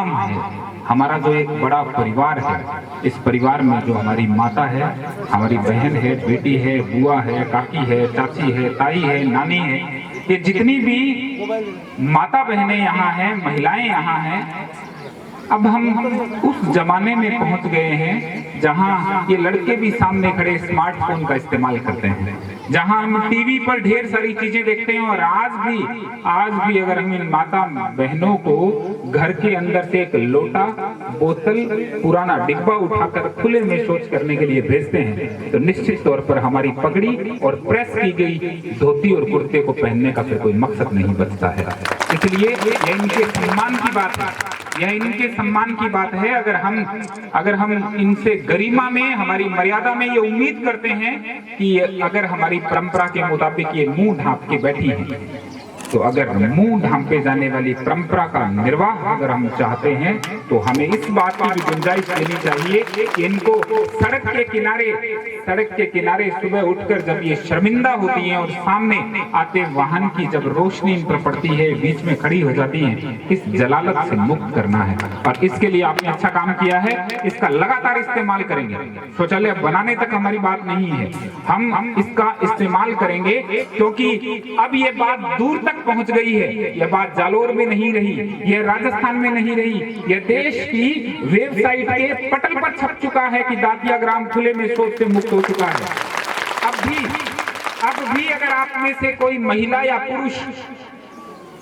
है, हमारा जो एक बड़ा परिवार है, इस परिवार में जो हमारी माता है, हमारी बहन है, बेटी है, बुआ है, काकी है, चाची है, ताई है, नानी है, ये जितनी भी माता बहनें यहाँ हैं, महिलाएं यहाँ हैं, अब हम उस जमाने में पहुंच गए हैं जहां ये लड़के भी सामने खड़े स्मार्टफोन का इस्तेमाल करते हैं, जहां हम टीवी पर ढेर सारी चीजें देखते हैं। और आज भी अगर हम इन माता बहनों को घर के अंदर से एक लोटा, बोतल, पुराना डिब्बा उठाकर खुले में शौच करने के लिए भेजते हैं तो निश्चित तौर पर हमारी पगड़ी और प्रेस की गई धोती और कुर्ते को पहनने का फिर कोई मकसद नहीं बचता है। इसलिए यह इनके सम्मान की बात है, यह इनके सम्मान की बात है। अगर हम इनसे गरिमा में, हमारी मर्यादा में ये उम्मीद करते हैं कि अगर हमारी परंपरा के मुताबिक ये मुंह ढांप के बैठी है, तो अगर मुंह ढांपे जाने वाली परंपरा का निर्वाह अगर हम चाहते हैं तो हमें इस बात की भी गुंजाइश देनी चाहिए कि इनको सड़क के किनारे सुबह उठकर जब ये शर्मिंदा होती हैं और सामने आते वाहन की जब रोशनी इन पर पड़ती है, बीच में खड़ी हो जाती हैं, इस जलालत से मुक्त करना है। और इसके लिए आपने अच्छा काम किया है, इसका लगातार इस्तेमाल करेंगे। शौचालय बनाने तक हमारी बात नहीं है, हम इसका इस्तेमाल करेंगे क्योंकि अब ये बात दूर तक पहुंच गई है। यह बात जालोर में नहीं रही, यह राजस्थान में नहीं रही, यह देश की वेबसाइट के पटल पर छप चुका है कि दातिया ग्राम खुले में शौच से मुक्त हो चुका है। अब भी अगर आप में से कोई महिला या पुरुष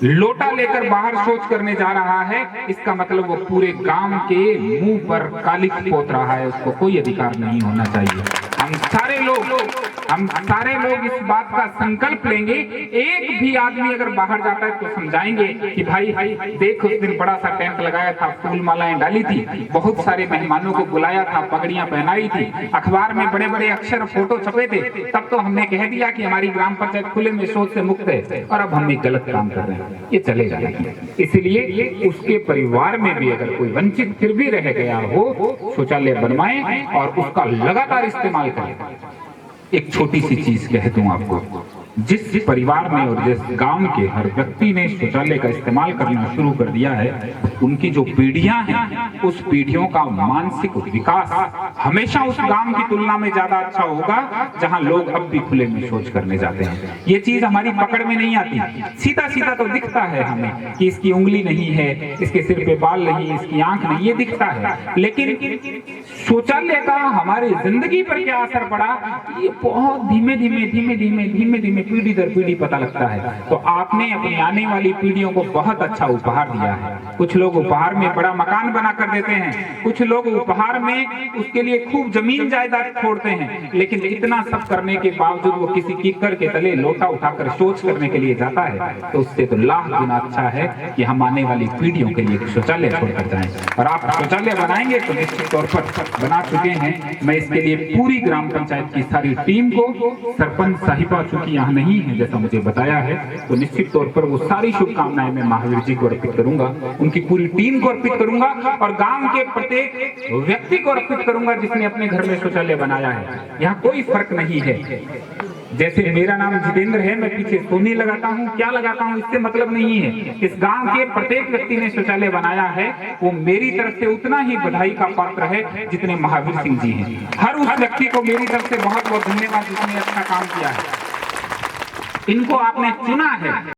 लोटा लेकर बाहर शौच करने जा रहा है, इसका मतलब वो पूरे गांव के मुंह पर कालिक पोत रहा है, उसको कोई अधिकार नहीं होना चाहिए। हम सारे लोग इस बात का संकल्प लेंगे। एक भी आदमी अगर बाहर जाता है तो समझाएंगे कि भाई देख, उस दिन बड़ा सा टेंट लगाया था, फूल मालाएं डाली थी, बहुत सारे मेहमानों को बुलाया था, पगड़ियां पहनाई थी, अखबार में बड़े बड़े अक्षर फोटो छपे थे, तब तो हमने कह दिया कि हमारी ग्राम पंचायत खुले में शौच से मुक्त है, और अब हम एक गलत काम कर रहे हैं, ये चलेगा नहीं। इसलिए उसके परिवार में भी अगर कोई वंचित फिर भी रह गया हो, शौचालय बनवाएं और उसका लगातार इस्तेमाल करें। एक छोटी सी चीज कह दूं आपको, जिस परिवार में और जिस गांव के हर व्यक्ति ने शौचालय का इस्तेमाल करना शुरू कर दिया है, उनकी जो पीढ़ियां हैं, उस पीढ़ियों का मानसिक विकास हमेशा उस गांव की तुलना में ज्यादा अच्छा होगा जहां लोग अब भी खुले में शौच करने जाते हैं। ये चीज हमारी पकड़ में नहीं आती, सीधा तो दिखता है हमें कि इसकी उंगली नहीं है, इसके सिर पे बाल नहीं, इसकी आंख नहीं, ये दिखता है, लेकिन शौचालय का हमारी जिंदगी पर क्या असर पड़ा, ये बहुत धीमे धीमे पीढ़ी दर पीढ़ी पता लगता है। तो आपने अपनी आने वाली पीढ़ियों को बहुत अच्छा उपहार दिया है। कुछ लोग उपहार में बड़ा मकान बना कर देते हैं, कुछ लोग उपहार में उसके लिए खूब जमीन जायदाद छोड़ते हैं, लेकिन इतना सब करने के बावजूद वो किसी कीकर के तले लोटा उठाकर शौच करने के लिए जाता है, तो उससे तो लाख गुना अच्छा है कि हम आने वाली पीढ़ियों के लिए शौचालय छोड़कर जाएं। और आप शौचालय बनाएंगे तो निश्चित तौर पर बना चुके हैं। मैं इसके लिए पूरी ग्राम पंचायत की सारी टीम को, सरपंच साहिबा चूंकि यहाँ नहीं है जैसा मुझे बताया है, तो निश्चित तौर पर वो सारी शुभकामनाएं मैं महावीर जी को अर्पित करूंगा, उनकी पूरी टीम को अर्पित करूंगा और गांव के प्रत्येक व्यक्ति को अर्पित करूंगा जिसने अपने घर में शौचालय बनाया है। यहाँ कोई फर्क नहीं है। जैसे मेरा नाम जितेंद्र है, मैं पीछे सोनी लगाता हूँ, क्या लगाता हूँ, इससे मतलब नहीं है। इस गांव के प्रत्येक व्यक्ति ने शौचालय बनाया है, वो मेरी तरफ से उतना ही बधाई का पात्र है जितने महावीर सिंह जी हैं। हर उस व्यक्ति को मेरी तरफ से बहुत बहुत धन्यवाद जिसने अच्छा काम किया है। इनको आपने चुना है।